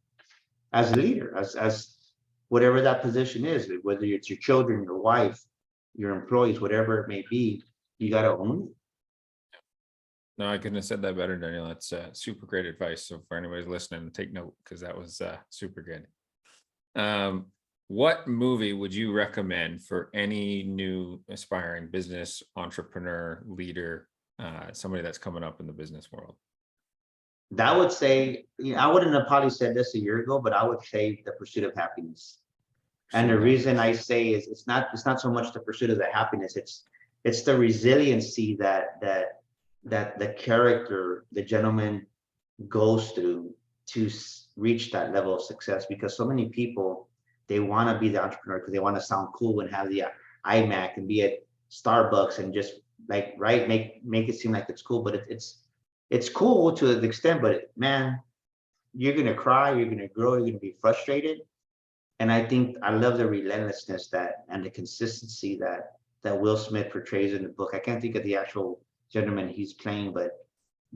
as a leader, as whatever that position is, whether it's your children, your wife, your employees, whatever it may be, you got to own it. No, I couldn't have said that better, Daniel. That's super great advice. So for anybody listening, take note, because that was super good. What movie would you recommend for any new aspiring business entrepreneur, leader, somebody that's coming up in the business world? That would say, I wouldn't have probably said this a year ago, but I would say The Pursuit of Happiness. And the reason I say is it's not so much the pursuit of the happiness, it's the resiliency that the character, the gentleman goes through to reach that level of success. Because so many people, they want to be the entrepreneur because they want to sound cool and have the iMac and be at Starbucks and just like right make it seem like it's cool, but it's cool to an extent, but man, you're gonna cry, you're gonna grow, you're gonna be frustrated. And I think I love the relentlessness that and the consistency that Will Smith portrays in the book. I can't think of the actual gentleman he's playing, but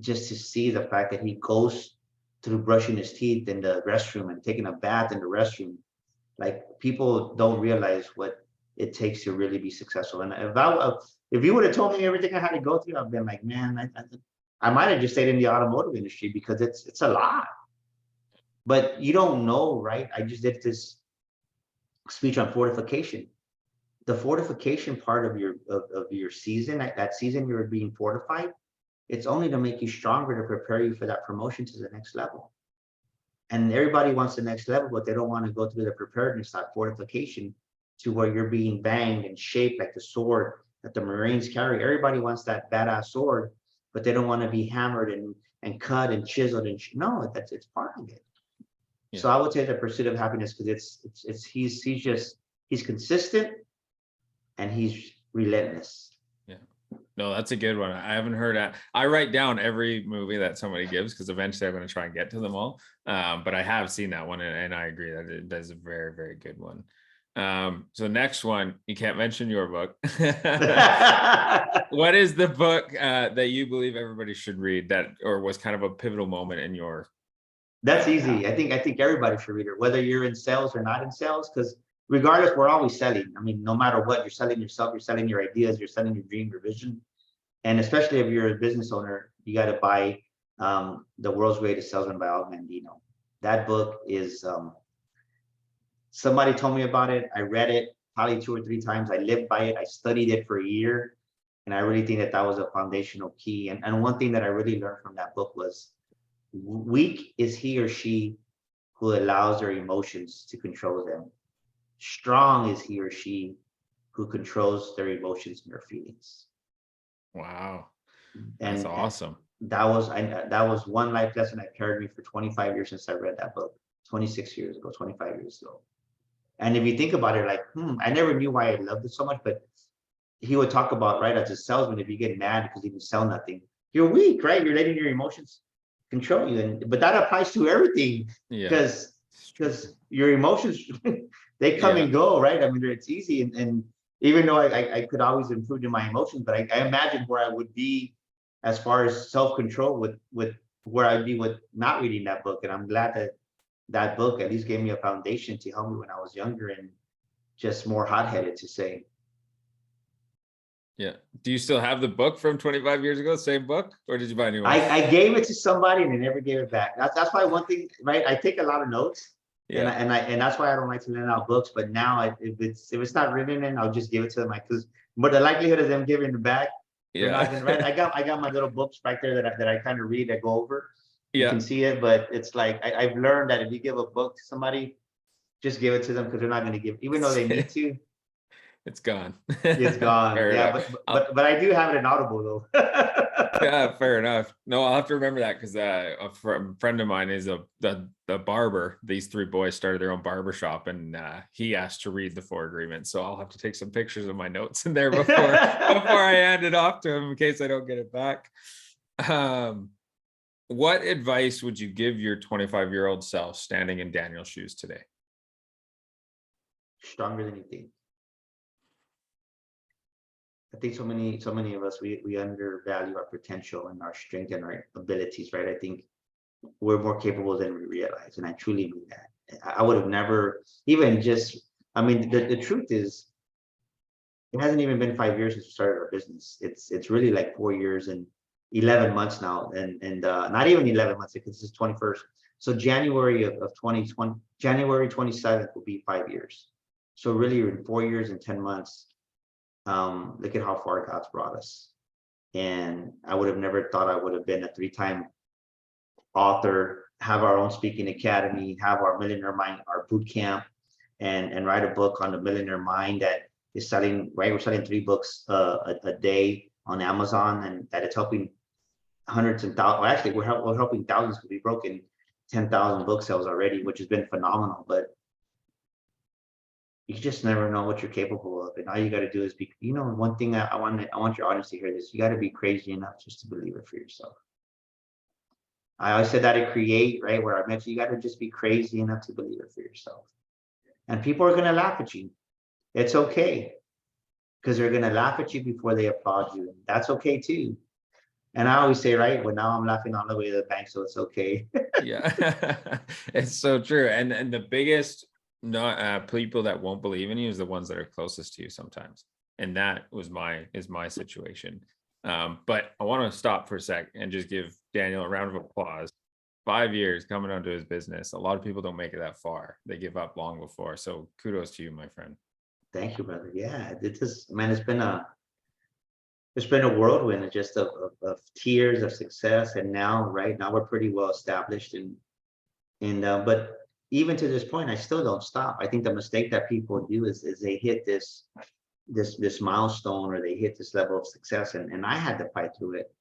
just to see the fact that he goes through brushing his teeth in the restroom and taking a bath in the restroom, like people don't realize what it takes to really be successful. And if you would have told me everything I had to go through, I've been like, man, I might have just stayed in the automotive industry because it's a lot. But you don't know, right? I just did this speech on fortification. The fortification part of your season, that season you're being fortified, it's only to make you stronger, to prepare you for that promotion to the next level. And everybody wants the next level, but they don't want to go through the preparedness, that fortification, to where you're being banged and shaped like the sword that the Marines carry. Everybody wants that badass sword, but they don't want to be hammered and cut and chiseled. And no, it's part of it. Yeah. So I would say The Pursuit of Happiness, because he's consistent and he's relentless. Yeah. No, that's a good one. I haven't heard that. I write down every movie that somebody gives because eventually I'm going to try and get to them all. But I have seen that one, and I agree that it is a very, very good one. So next one, you can't mention your book. What is the book that you believe everybody should read that, or was kind of a pivotal moment in your? That's easy. I think everybody should read it, whether you're in sales or not in sales, because regardless, we're always selling. I mean, no matter what, you're selling yourself, you're selling your ideas, you're selling your dream, your vision. And especially if you're a business owner, you got to buy The World's Greatest Salesman by Og Mandino. That book is somebody told me about it. I read it probably 2 or 3 times. I lived by it. I studied it for a year. And I really think that that was a foundational key. And one thing that I really learned from that book was weak is he or she who allows their emotions to control them. Strong is he or she who controls their emotions and their feelings. Wow, that's And awesome. that was one life lesson that carried me for 25 years since I read that book, 26 years ago, 25 years ago. And if you think about it, like, I never knew why I loved it so much, but he would talk about, right, as a salesman, if you get mad because you can sell nothing, you're weak, right? You're letting your emotions control you. And but that applies to everything, Yeah, because your emotions they come yeah, and go, right? I mean, it's easy, and even though I could always improve in my emotions, but I imagine where I would be as far as self-control with where I'd be with not reading that book. And I'm glad that that book at least gave me a foundation to help me when I was younger and just more hot-headed to say. yeah. Do you still have the book from 25 years ago? Same book, or did you buy a new one? I gave it to somebody and they never gave it back. That's why one thing, right? I take a lot of notes, and Yeah, and that's why I don't like to lend out books. But now, if it's not written in, I'll just give it to them. Like, because but the likelihood of them giving it back, they're not gonna. Right? yeah, I got my little books right there that I kind of read, that go over. You yeah. can see it, but it's like I've learned that if you give a book to somebody, just give it to them, because they're not going to give, even though they need to. It's gone. It's gone. Fair Yeah, enough. but I do have it in Audible though. Yeah, fair enough. No, I'll have to remember that because friend of mine is the barber. These three boys started their own barber shop, and he asked to read the 4 agreements. So I'll have to take some pictures of my notes in there before I hand it off to him in case I don't get it back. What advice would you give your 25-year-old self standing in Daniel's shoes today? Stronger than you think. I think so many of us, we undervalue our potential and our strength and our abilities, right? I think we're more capable than we realize, and I truly mean that. I would have never even just. I mean, the truth is, it hasn't even been 5 years since we started our business. It's really like 4 years and 11 months now, and not even 11 months, because this is 21st. So January of 2020, January 27th will be 5 years. So really, in 4 years and 10 months, look at how far God's brought us. And I would have never thought I would have been a 3-time author, have our own speaking academy, have our Millionaire Mind, our boot camp, and write a book on the Millionaire Mind that is selling, right? We're selling 3 books a day on Amazon, and that it's helping hundreds and thousands. Well, actually, we're helping thousands, because we've broken 10,000 book sales already, which has been phenomenal. But you just never know what you're capable of, and all you got to do is be. One thing I want your audience to hear this: you got to be crazy enough just to believe it for yourself. I always said that at Create, right, where I mentioned you got to just be crazy enough to believe it for yourself, and people are gonna laugh at you. It's okay, because they're gonna laugh at you before they applaud you. That's okay too. And I always say, right, well, now I'm laughing all the way to the bank, so it's okay. Yeah, it's so true. And the biggest not people that won't believe in you is the ones that are closest to you sometimes. And that was my situation. But I want to stop for a sec and just give Daniel a round of applause. 5 years coming onto his business. A lot of people don't make it that far. They give up long before. So kudos to you, my friend. Thank you, brother. Yeah, it is, man. It's been a whirlwind, just of tears of success, and now, right now, we're pretty well established, and but even to this point, I still don't stop. I think the mistake that people do is they hit this milestone, or they hit this level of success, and I had to fight through it.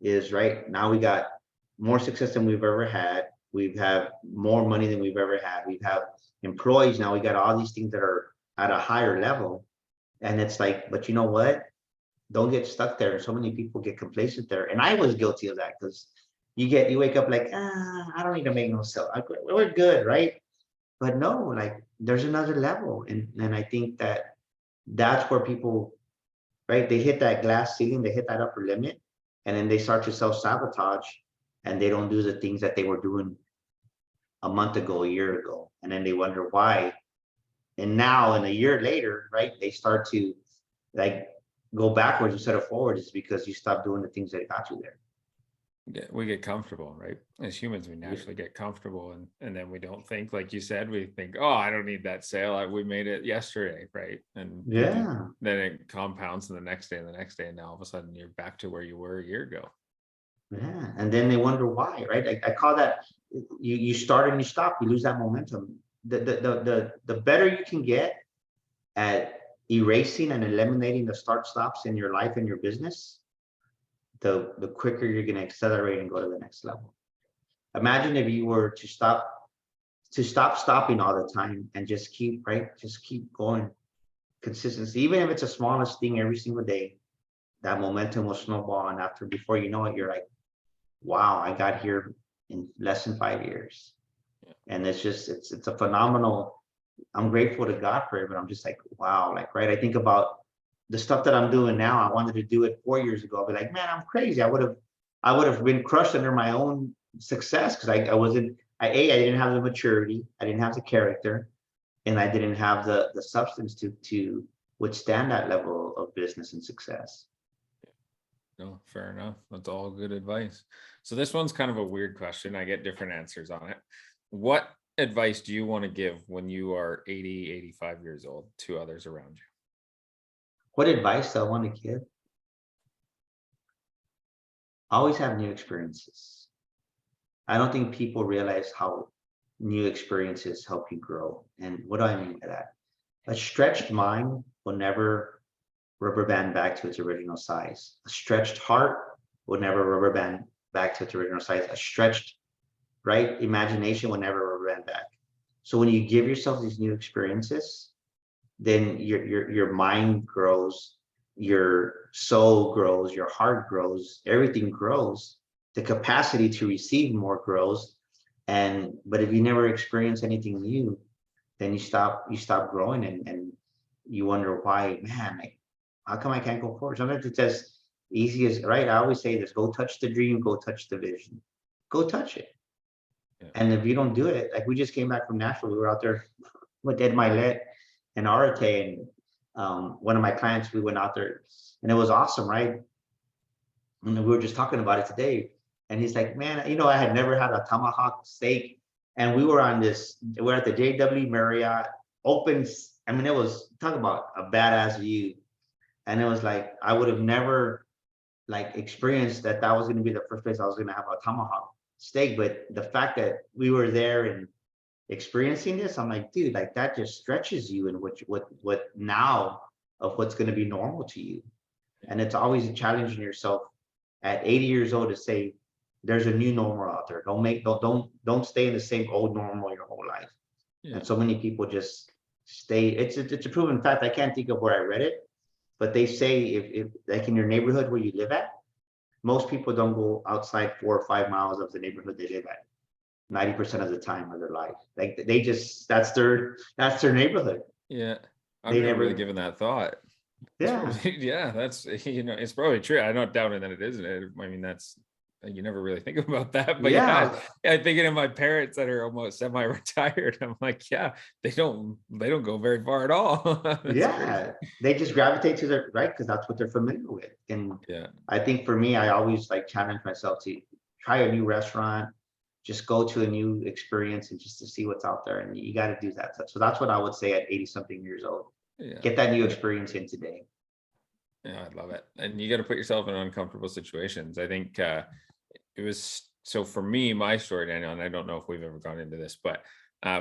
Is right now we got more success than we've ever had. We've have more money than we've ever had. We have employees now. We got all these things that are at a higher level, and it's like, but you know what? Don't get stuck there. So many people get complacent there, and I was guilty of that, because you wake up like, I don't need to make no sale. We're good, right? But no, like there's another level. And I think that that's where people, right? They hit that glass ceiling, they hit that upper limit, and then they start to self-sabotage and they don't do the things that they were doing a month ago, a year ago. And then they wonder why. And now, and a year later, right, they start to like go backwards instead of forward. Is because you stop doing the things that got you there. Yeah, we get comfortable, right? As humans, we Yeah. naturally get comfortable, and then we don't think, like you said, we think, oh, I don't need that sale. We made it yesterday, right? And Yeah. then it compounds and the next day and the next day, and now all of a sudden you're back to where you were a year ago. Yeah. And then they wonder why, right? I call that you start and you stop, you lose that momentum. The better you can get at erasing and eliminating the start stops in your life and your business, the quicker you're going to accelerate and go to the next level. Imagine if you were to stop stopping all the time and just keep, right, just keep going. Consistency, even if it's the smallest thing every single day, that momentum will snowball, and after, before you know it, you're like, wow, I got here in less than 5 years. Yeah. And it's just, it's a phenomenal, I'm grateful to God for it, but I'm just like, wow, like, right, I think about the stuff that I'm doing now. I wanted to do it 4 years ago. I'll be like, man, I'm crazy. I would have been crushed under my own success, because I wasn't, I didn't have the maturity, I didn't have the character, and I didn't have the substance to withstand that level of business and success. No, fair enough. That's all good advice. So this one's kind of a weird question. I get different answers on it. What advice do you want to give when you are 80, 85 years old to others around you? What advice do I want to give? Always have new experiences. I don't think people realize how new experiences help you grow. And what do I mean by that? A stretched mind will never rubber band back to its original size. A stretched heart will never rubber band back to its original size. A stretched, right, imagination will never rubber band back. So when you give yourself these new experiences, then your mind grows, your soul grows, your heart grows, everything grows. The capacity to receive more grows. And but if you never experience anything new, then you stop growing, and you wonder why, man, like, how come I can't go forward? Sometimes it's as easy as, right, I always say this: go touch the dream, go touch the vision, go touch it. Yeah. And if you don't do it, like we just came back from Nashville, we were out there with Ed Milet and Arate, and one of my clients, we went out there, and it was awesome, right? And we were just talking about it today, and he's like, man, I had never had a tomahawk steak, and we were on this, we're at the JW Marriott, open, I mean, it was, talk about a badass view. And it was like, I would have never like experienced that was going to be the first place I was going to have a tomahawk steak. But the fact that we were there and experiencing this, I'm like, dude, like that just stretches you in what now of what's going to be normal to you. And it's always challenging yourself at 80 years old to say, there's a new normal out there. Don't stay in the same old normal your whole life. Yeah. And so many people just stay. It's a proven fact. I can't think of where I read it, but they say if like in your neighborhood where you live at, most people don't go outside 4 or 5 miles of the neighborhood they live at 90% of the time of their life. Like they just, that's their neighborhood. Yeah. I've They never really never, given that thought. It's yeah, probably, yeah, that's, it's probably true. I'm not doubting that it isn't. I mean, that's, you never really think about that, but yeah. I'm thinking of my parents that are almost semi-retired. I'm like, yeah, they don't go very far at all. That's Yeah, crazy. they just gravitate to their, right, because that's what they're familiar with. And Yeah. I think for me, I always like challenge myself to try a new restaurant, just go to a new experience, and just to see what's out there. And you got to do that. So that's what I would say at 80 something years old. Yeah. Get that new experience in today. Yeah, I love it. And you got to put yourself in uncomfortable situations. I think it was, so for me, my story, Daniel, and I don't know if we've ever gone into this, but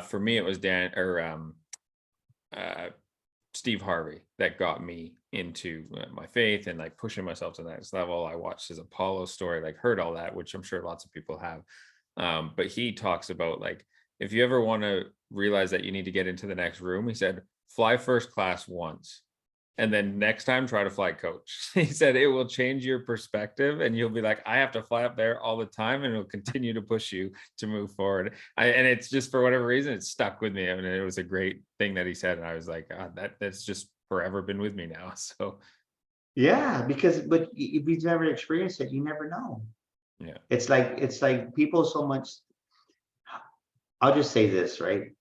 for me, it was Steve Harvey that got me into my faith and like pushing myself to the next level. I watched his Apollo story, like heard all that, which I'm sure lots of people have. But he talks about like, if you ever want to realize that you need to get into the next room, he said, fly first class once And then next time, try to fly coach. He said it will change your perspective and you'll be like, I have to fly up there all the time and it'll continue to push you to move forward. And it's just for whatever reason, it stuck with me. I mean, it was a great thing that he said. And I was like, God, that's just forever been with me now. So Yeah, because but if you've never experienced it, you never know. yeah. It's like people so much. I'll just say this, right?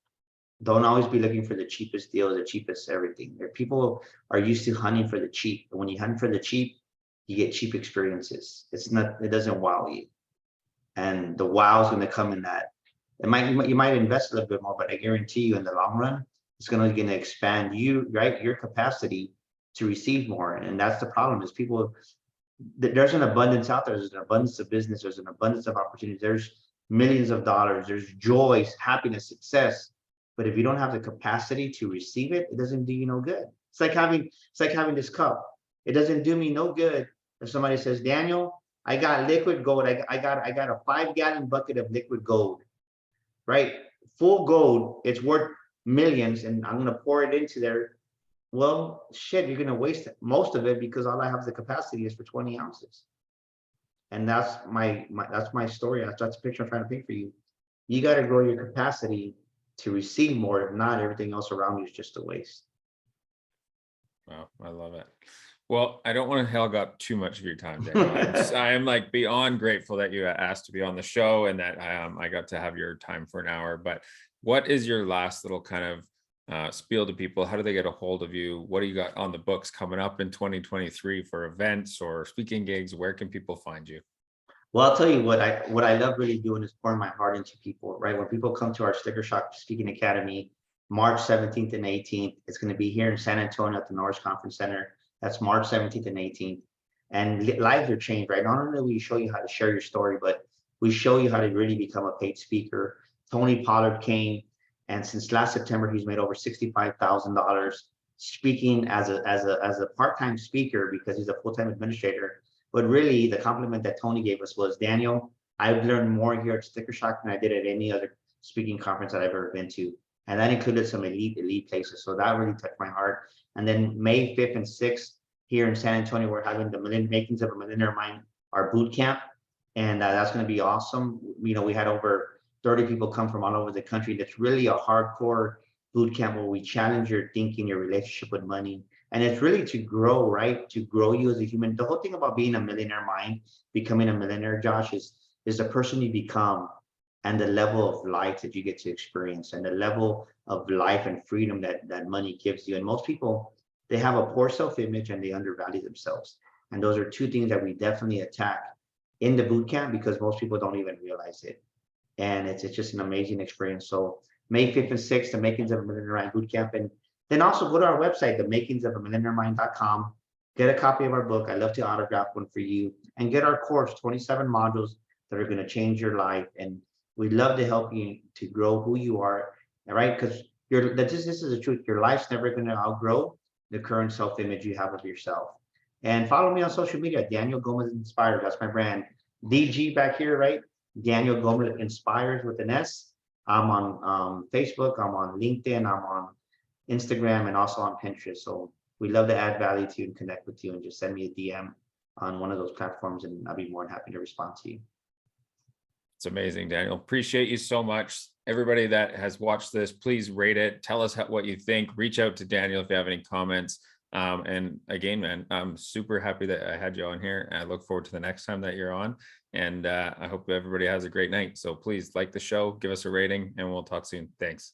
Don't always be looking for the cheapest deal, the cheapest everything. There, people are used to hunting for the cheap, and when you hunt for the cheap, you get cheap experiences. It doesn't wow you, and the wow is going to come in that. You might invest a little bit more, but I guarantee you, in the long run, it's going to expand you, right? Your capacity to receive more, and that's the problem. Is people there's an abundance out there. There's an abundance of business. There's an abundance of opportunities. There's millions of dollars. There's joy, happiness, success. But if you don't have the capacity to receive it, it doesn't do you no good. It's like having this cup. It doesn't do me no good if somebody says, Daniel, I got liquid gold. I got a 5-gallon bucket of liquid gold, right? Full gold. It's worth millions, and I'm gonna pour it into there. Well, shit, you're gonna waste most of it because all I have the capacity is for 20 ounces. And that's my story. That's the picture I'm trying to paint for you. You got to grow your capacity to receive more. If not, everything else around you is just a waste. Wow, I love it. Well, I don't want to hog up too much of your time, Daniel. I am like beyond grateful that you asked to be on the show and that I got to have your time for an hour. But what is your last little kind of spiel to people? How do they get a hold of you? What do you got on the books coming up in 2023 for events or speaking gigs? Where can people find you? Well, I'll tell you what I love really doing is pouring my heart into people, right? When people come to our Sticker Shock Speaking Academy, March 17th and 18th, it's going to be here in San Antonio at the Norris Conference Center. That's March 17th and 18th. And lives are changed, right? Not only do we show you how to share your story, but we show you how to really become a paid speaker. Tony Pollard came, and since last September, he's made over $65,000 speaking as a part-time speaker because he's a full-time administrator. But really, the compliment that Tony gave us was, Daniel, I've learned more here at Sticker Shock than I did at any other speaking conference that I've ever been to. And that included some elite places. So that really touched my heart. And then May 5th and 6th here in San Antonio, we're having the Makings of a Millionaire Mind, our boot camp. And that's going to be awesome. You know, we had over 30 people come from all over the country. That's really a hardcore boot camp where we challenge your thinking, your relationship with money. And it's really to grow, right? To grow you as a human. The whole thing about being a millionaire mind, becoming a millionaire, Josh, is the person you become and the level of life that you get to experience and the level of life and freedom that money gives you. And most people, they have a poor self-image and they undervalue themselves. And those are two things that we definitely attack in the boot camp because most people don't even realize it. And it's just an amazing experience. So May 5th and 6th, the Makings of a Millionaire Mind boot camp. And then also go to our website, themakingsofamillionairemind.com. Get a copy of our book. I love to autograph one for you. And get our course, 27 modules that are going to change your life. And we'd love to help you to grow who you are, all right? Because this is the truth. Your life's never going to outgrow the current self-image you have of yourself. And follow me on social media, Daniel Gomez Inspires. That's my brand. DG back here, right? Daniel Gomez Inspires with an S. I'm on Facebook. I'm on LinkedIn. I'm on Instagram and also on Pinterest. So we love to add value to you and connect with you, and just send me a DM on one of those platforms and I'll be more than happy to respond to you. It's amazing, Daniel. Appreciate you so much. Everybody that has watched this, please rate it. Tell us what you think. Reach out to Daniel if you have any comments. And again, man, I'm super happy that I had you on here. I look forward to the next time that you're on. And I hope everybody has a great night. So please like the show, give us a rating, and we'll talk soon. Thanks.